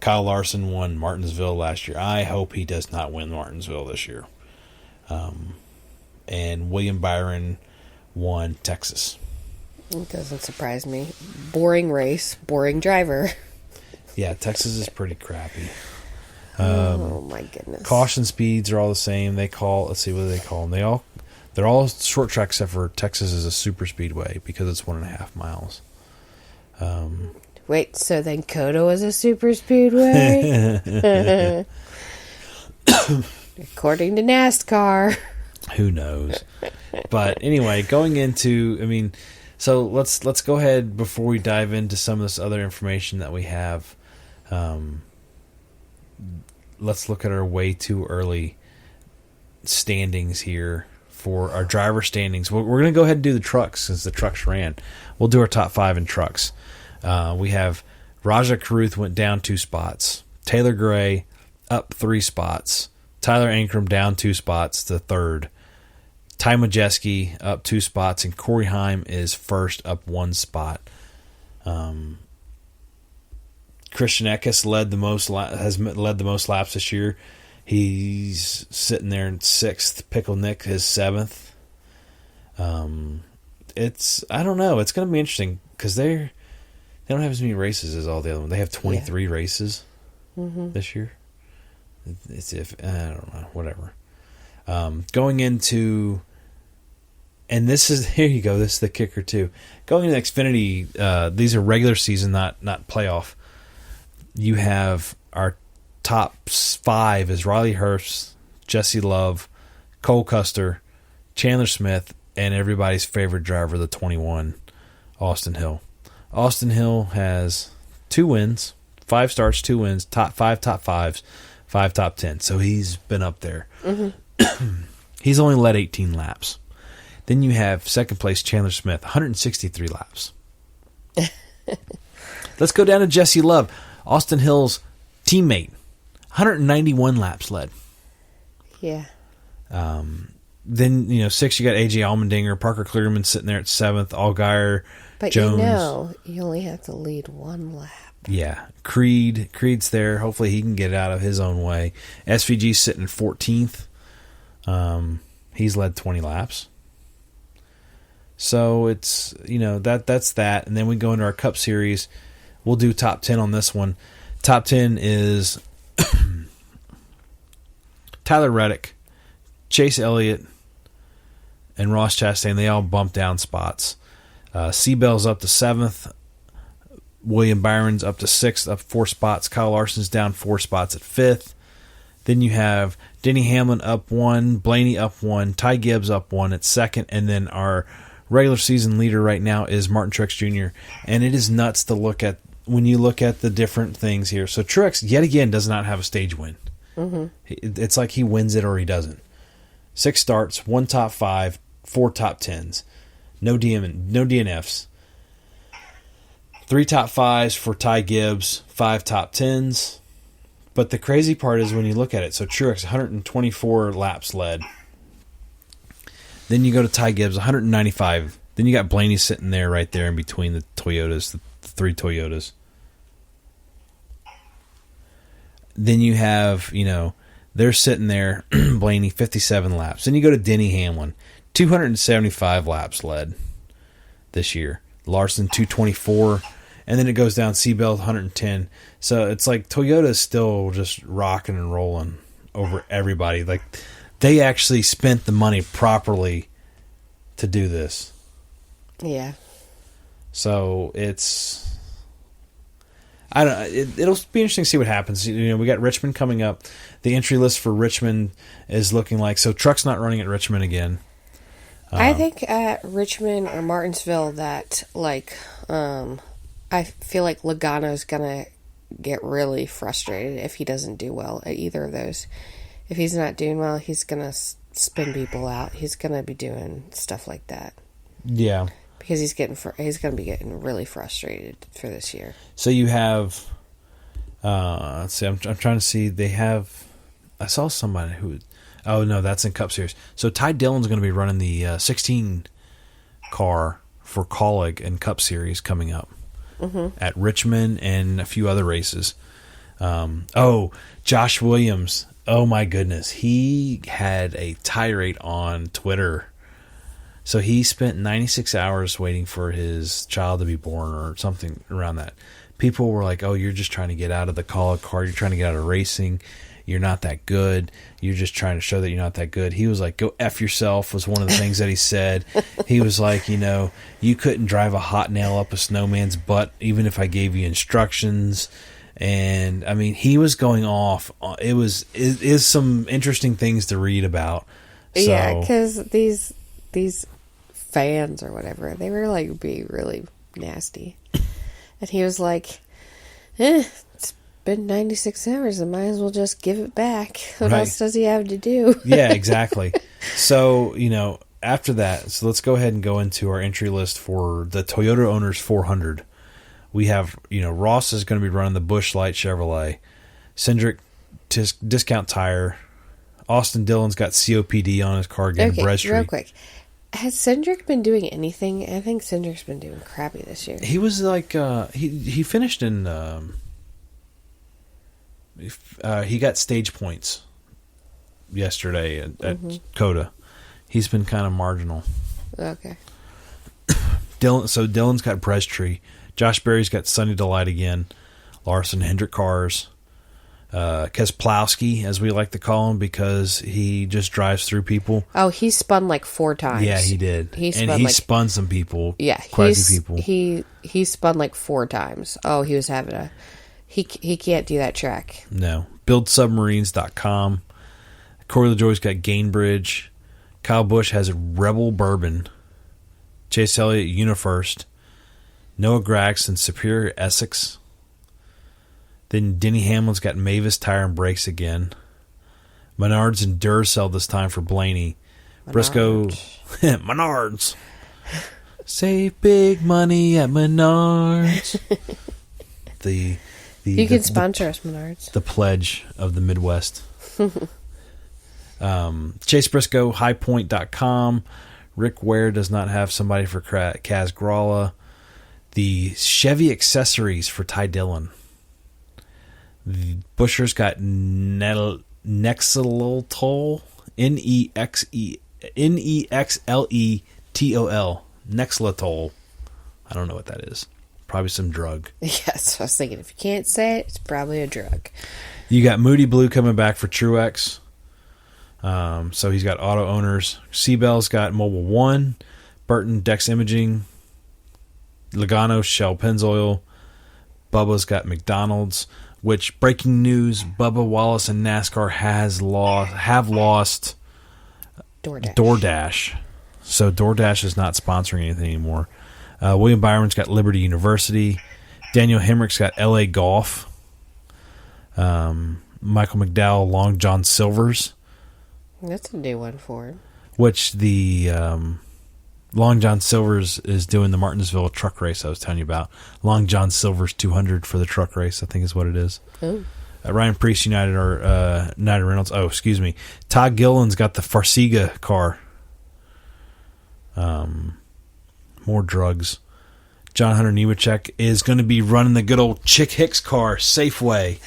Kyle Larson won Martinsville last year. I hope he does not win Martinsville this year. And William Byron won Texas. It doesn't surprise me. Boring race, boring driver. Yeah, Texas is pretty crappy. Oh my goodness! Caution speeds are all the same. Let's see, what do they call them? They're all short track except for Texas is a super speedway because it's 1.5 miles. Wait, so then Coda was a super speedway? According to NASCAR. Who knows? But anyway, going into, so let's go ahead before we dive into some of this other information that we have. Let's look at our way too early standings here for our driver standings. We're going to go ahead and do the trucks since the trucks ran. We'll do our top 5 in trucks. We have Rajah Caruth went down 2 spots. Taylor Gray up 3 spots. Tyler Ankrum down 2 spots to 3rd. Ty Majeski up 2 spots, and Corey Heim is first, up 1 spot. Christian Eckes has led the most laps this year. He's sitting there in 6th. Pickle Nick is 7th. I don't know. It's going to be interesting because they don't have as many races as all the other ones. They have 23 races this year. I don't know, whatever. Going into And here you go. This is the kicker too. Going to Xfinity, these are regular season, not playoff. You have our top 5 is Riley Herbst, Jesse Love, Cole Custer, Chandler Smith, and everybody's favorite driver, the 21, Austin Hill. Austin Hill has 2 wins, 5 starts, 2 wins, top 5 top 5s, 5 top 10. So he's been up there. Mm-hmm. He's only led 18 laps. Then you have second place Chandler Smith, 163 laps. Let's go down to Jesse Love, Austin Hill's teammate, 191 laps led. Yeah. Then, 6, you got AJ Allmendinger, Parker Clearman sitting there at 7th, Allgaier, but Jones. You only have to lead 1 lap. Yeah. Creed's there. Hopefully he can get out of his own way. SVG's sitting at 14th. He's led 20 laps. So it's, that's that. And then we go into our Cup Series. We'll do top 10 on this one. Top 10 is Tyler Reddick, Chase Elliott, and Ross Chastain. They all bumped down spots. Seabell's up to 7th. William Byron's up to 6th, up 4 spots. Kyle Larson's down 4 spots at 5th. Then you have Denny Hamlin up 1, Blaney up 1, Ty Gibbs up 1 at 2nd, and then our regular season leader right now is Martin Truex Jr. And it is nuts to look at when you look at the different things here. So Truex, yet again, does not have a stage win. Mm-hmm. It's like he wins it or he doesn't. 6 starts, 1 top 5, 4 top 10s, no DNFs. 3 top 5s for Ty Gibbs, 5 top 10s. But the crazy part is when you look at it. So Truex, 124 laps led. Then you go to Ty Gibbs, 195. Then you got Blaney sitting there right there in between the Toyotas, the 3 Toyotas. Then you have, they're sitting there, Blaney, 57 laps. Then you go to Denny Hamlin, 275 laps led this year. Larson, 224. And then it goes down, Seabell, 110. So it's like Toyota's still just rocking and rolling over everybody. Like, they actually spent the money properly to do this. Yeah. So it's... it'll be interesting to see what happens. We got Richmond coming up. The entry list for Richmond is looking like... So Truck's not running at Richmond again. I think at Richmond or Martinsville that, I feel like Logano's going to get really frustrated if he doesn't do well at either of those. If he's not doing well, he's going to spin people out. He's going to be doing stuff like that. Yeah. Because he's going to be getting really frustrated for this year. So you have, let's see, I'm trying to see, I saw somebody who, oh no, that's in Cup Series. So Ty Dillon's going to be running the 16 car for Kaulig in Cup Series coming up. Mm-hmm. At Richmond and a few other races. Josh Williams. Oh my goodness. He had a tirade on Twitter. So he spent 96 hours waiting for his child to be born or something around that. People were like, oh, you're just trying to get out of the Kaulig car. You're trying to get out of racing. You're not that good. You're just trying to show that you're not that good. He was like, go F yourself was one of the things that he said. He was like, you couldn't drive a hot nail up a snowman's butt even if I gave you instructions. And, I mean, he was going off. It is some interesting things to read about. So, yeah, because these fans or whatever, they were, being really nasty. And he was like, it's been 96 hours. I might as well just give it back. What else does he have to do? Yeah, exactly. So, after that, so let's go ahead and go into our entry list for the Toyota Owners 400. We have, Ross is going to be running the Busch Light Chevrolet. Cindric Discount Tire. Austin Dillon's got COPD on his car getting bread street. Real quick. Has Cindric been doing anything? I think Cindric's been doing crappy this year. He was like, he finished in... he got stage points yesterday at COTA. He's been kind of marginal. Okay. Dillon's got Press Tree. Josh Berry's got Sunny Delight again. Larson Hendrick cars. Kesplowski, as we like to call him, because he just drives through people. Oh, he spun like 4 times. Yeah, he did. He spun some people. Yeah, quite a few people. He spun like 4 times. Oh, he was having a... He can't do that track. No. BuildSubmarines.com. Corey LaJoy's got Gainbridge. Kyle Busch has Rebel Bourbon. Chase Elliott, UniFirst. Noah Gragson, Superior Essex. Then Denny Hamlin's got Mavis Tire and Brakes again. Menards and Duracell this time for Blaney. Menards. Briscoe, Menards. Save big money at Menards. You can sponsor us, Menards. The pledge of the Midwest. Chase Briscoe, highpoint.com. Rick Ware does not have somebody for Kaz Gralla. The Chevy accessories for Ty Dillon. The Busher's got Nexletol, Nexletol. Nexletol. I don't know what that is. Probably some drug. Yes, I was thinking if you can't say it, it's probably a drug. You got Moody Blue coming back for Truex. So he's got auto owners. Seabell's got Mobile One. Burton, Dex Imaging. Logano, Shell Pennzoil. Bubba's got McDonald's. Which, breaking news, Bubba Wallace and NASCAR have lost DoorDash. So DoorDash is not sponsoring anything anymore. William Byron's got Liberty University. Daniel Hemrick's got LA Golf. Michael McDowell, Long John Silver's. That's a new one for him. Which the Long John Silver's is doing the Martinsville truck race I was telling you about. Long John Silver's 200 for the truck race, I think is what it is. Oh. Ryan Priest United or United Reynolds. Oh, excuse me. Todd Gilliland's got the Farsiga car. More drugs. John Hunter Nemechek is going to be running the good old Chick Hicks car, Safeway.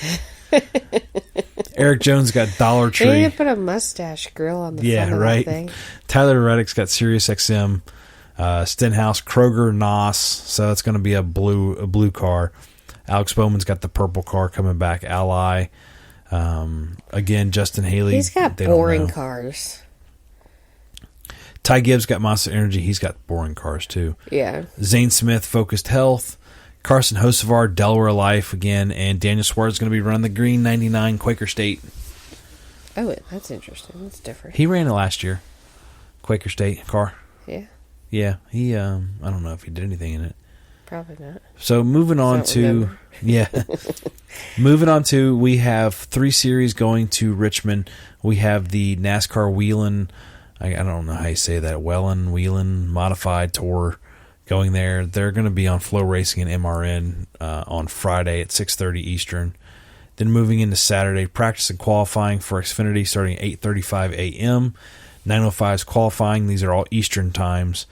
Eric Jones got Dollar Tree. They need to put a mustache grill on the front of that thing. Tyler Reddick's got SiriusXM. Stenhouse, Kroger, NOS. So it's going to be a blue car. Alex Bowman's got the purple car coming back. Ally. Again, Justin Haley. He's got boring cars. Ty Gibbs got Monster Energy. He's got boring cars too. Yeah. Zane Smith, Focused Health. Carson Hocevar, Delaware Life again. And Daniel Suarez is going to be running the Green 99 Quaker State. Oh, that's interesting. That's different. He ran it last year. Quaker State car. Yeah. Yeah. He, I don't know if he did anything in it. Probably not. So moving on to, we have 3 series going to Richmond. We have the NASCAR Wheeling, I don't know how you say that, Wheeling Modified Tour going there. They're going to be on Flow Racing and MRN on Friday at 6:30 Eastern. Then moving into Saturday, practice and qualifying for Xfinity starting at 8:35 a.m. 9:05 is qualifying. These are all Eastern times.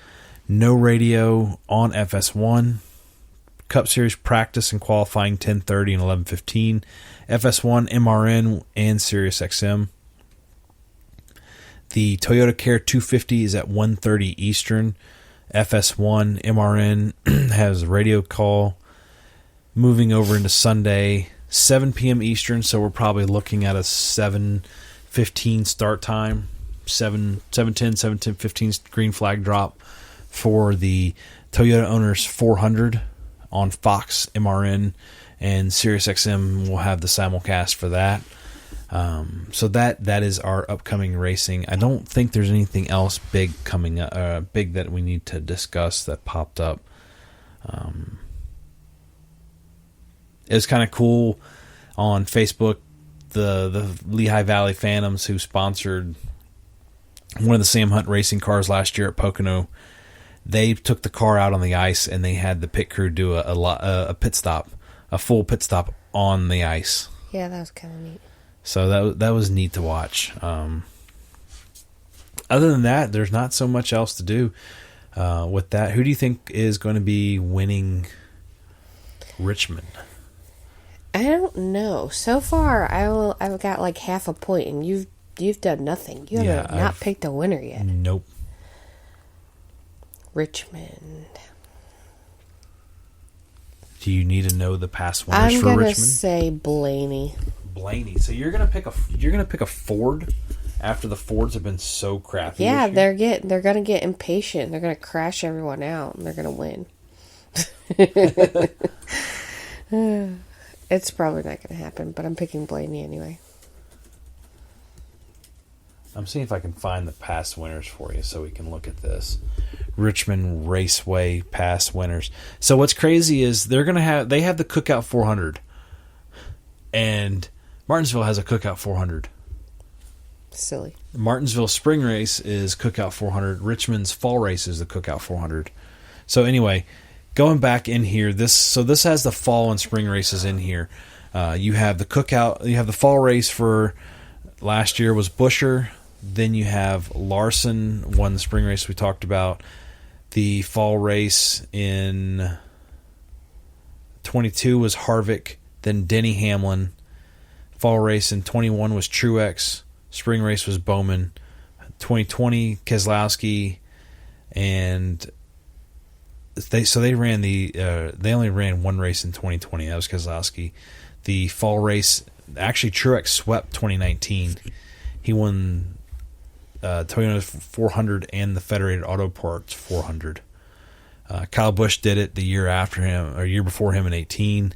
No radio on FS1. Cup Series practice and qualifying 10:30 and 11:15. FS1, MRN, and SiriusXM. The Toyota Care 250 is at 1:30 Eastern. FS1, MRN has a radio call. Moving over into Sunday, 7 p.m. Eastern, so we're probably looking at a 7:15 start time. 7:10, 15 green flag drop for the Toyota Owners 400 on Fox, MRN, and SiriusXM will have the simulcast for that. So that is our upcoming racing. I don't think there's anything else big coming up, big that we need to discuss that popped up. It was kind of cool on Facebook. The Lehigh Valley Phantoms, who sponsored one of the Sam Hunt racing cars last year at Pocono, they took the car out on the ice and they had the pit crew do a pit stop, a full pit stop on the ice. Yeah, that was kind of neat. So that was neat to watch. Other than that, there's not so much else to do with that. Who do you think is going to be winning Richmond? I don't know. So far, I've got like half a point, and you've done nothing. You have not picked a winner yet. Nope. Richmond. Do you need to know the past winners for Richmond? I'm going to say Blaney. Blaney. So you're gonna pick a Ford after the Fords have been so crappy. Yeah, they're gonna get impatient. They're gonna crash everyone out, and they're gonna win. It's probably not gonna happen, but I'm picking Blaney anyway. I'm seeing if I can find the past winners for you so we can look at this. Richmond Raceway past winners. So what's crazy is they have the Cookout 400. And Martinsville has a Cookout 400. Silly. Martinsville Spring Race is Cookout 400. Richmond's Fall Race is the Cookout 400. So anyway, going back in here, this has the fall and spring races in here. You have the Cookout, you have the fall race for last year was Busher. Then you have Larson won the spring race we talked about. The fall race in 22 was Harvick. Then Denny Hamlin. Fall race in 21 was Truex. Spring race was Bowman. 2020 Keselowski, and they ran they only ran one race in 2020. That was Keselowski. The fall race, actually Truex swept 2019. He won Toyota 400 and the Federated Auto Parts 400. Kyle Busch did it the year after him, or year before him in 18.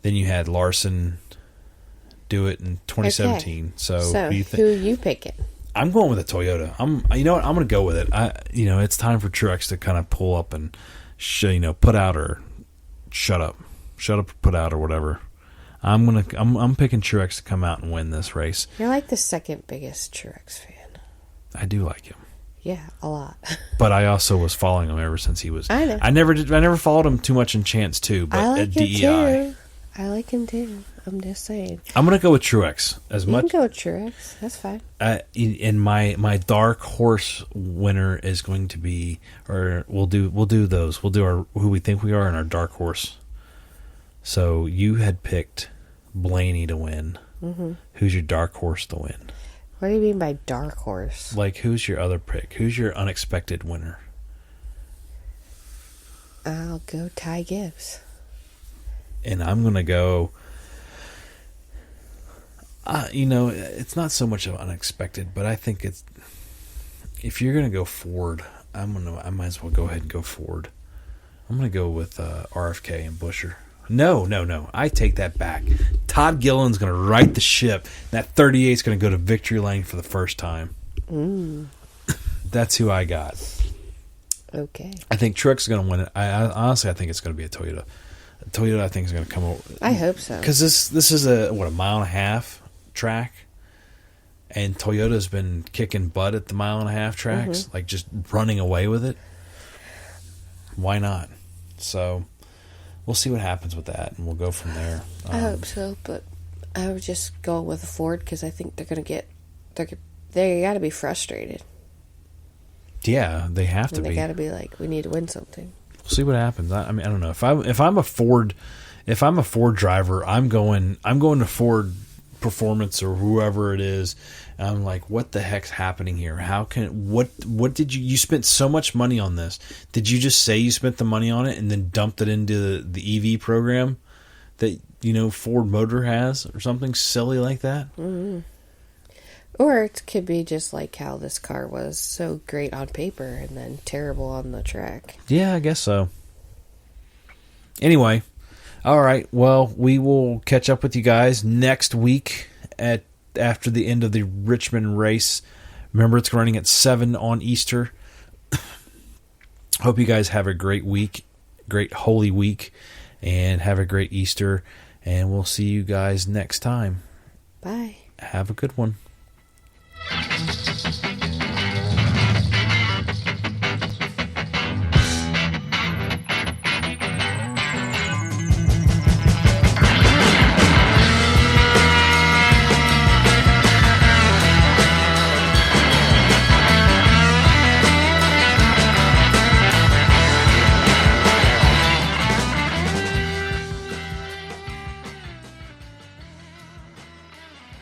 Then you had Larson do it in 2017. Okay. So who are you picking? I'm going with a Toyota. You know what? I'm going to go with it. It's time for Truex to kind of pull up and put out or shut up, put out or whatever. I'm picking Truex to come out and win this race. You're like the second biggest Truex fan. I do like him. Yeah, a lot. But I also was following him ever since he was. I know. I never followed him too much in Chance 2, but I like at DEI. Him too. I like him too. I'm just saying. I'm gonna go with Truex. You can go with Truex. That's fine. And my dark horse winner is going to be, or we'll do those. We'll do our who we think we are and our dark horse. So you had picked Blaney to win. Mm-hmm. Who's your dark horse to win? What do you mean by dark horse? Like, who's your other pick? Who's your unexpected winner? I'll go Ty Gibbs. And I'm going to go... it's not so much of unexpected, but I think it's... If you're going to go Ford, I might as well go ahead and go Ford. I'm going to go with RFK and Busher. No. I take that back. Todd Gilliland's going to right the ship. That 38 is going to go to victory lane for the first time. That's who I got. Okay. I think Truex is going to win it. Honestly, I think it's going to be a Toyota. Toyota, I think, is going to come over. I hope so. Because this is a mile and a half track, and Toyota's been kicking butt at the mile and a half tracks, like just running away with it. Why not? So we'll see what happens with that, and we'll go from there. I hope so, but I would just go with a Ford because I think they're going to they got to be frustrated. Yeah, they have to be. They got to be like, we need to win something. We'll see what happens. I mean, I don't know. If I'm a Ford driver, I'm going to Ford Performance or whoever it is. And I'm like, what the heck's happening here? What did you spent so much money on this? Did you just say you spent the money on it and then dumped it into the EV program that Ford Motor has or something silly like that? Mm-hmm. Or it could be just like how this car was so great on paper and then terrible on the track. Yeah, I guess so. Anyway, all right. Well, we will catch up with you guys next week after the end of the Richmond race. Remember, it's running at 7 on Easter. Hope you guys have a great week, great Holy Week, and have a great Easter. And we'll see you guys next time. Bye. Have a good one.